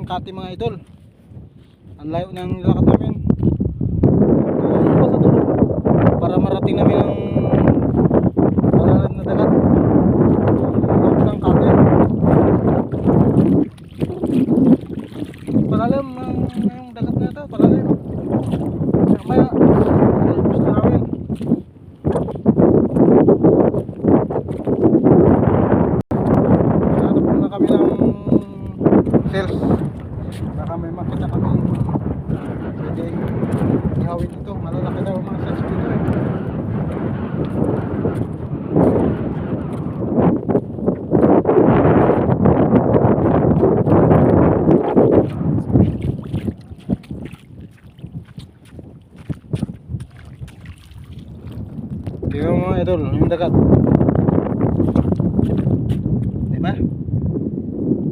Makati mga idol. Ang layo ng nilakad namin. Doon pa sa dulo para marating namin ang malalim na dagat. Layo ng Makati. Palalim yung dagat na ito, palalim. Maya gusto namin. Hanap muna kami ng sales. Baka may makita kami pwedeng ihawin dito. Malalaki daw mga sales dito eh. Tingnan mo mga idol, yung dagat. Diba?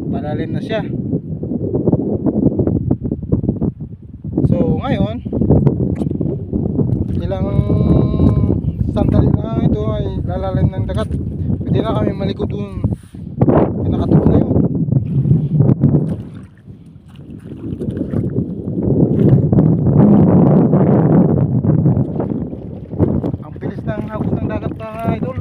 Palalim na siya. So ngayon, ilang sandali na ito ay lalalim ng dagat. Pwede na kami maligo dun. Pinakatuon na yun. Ang bilis ng hagos ng dagat mga idol.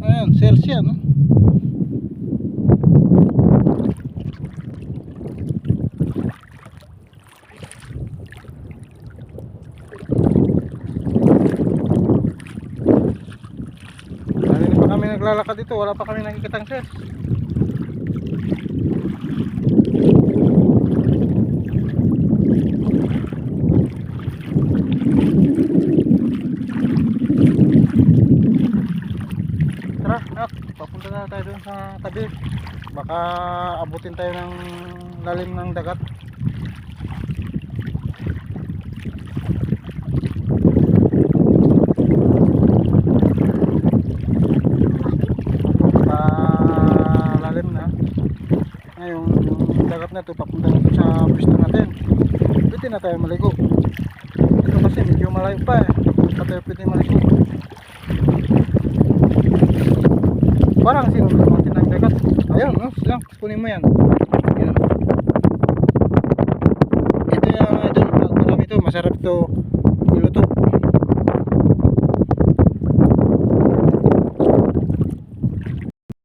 Ayan, Celsius no? Kanina pa kami naglalakad dito, wala pa kami nakikitang sales. Tara, papunta na tayo dun sa tabi. Baka abutin tayo ng lalim ng dagat. Lalim na. Ngayon, yung dagat na ito papunta na sa pwesto natin. Pwede na tayo maligo. Ito kasi medyo malayo pa eh. Hindi pa tayo pwede maligo. Parang sinunod natin ng dagat. Ayun, no? Silang, kunin mo yan. Yan. Ito yung idol, marami ito, masarap ito.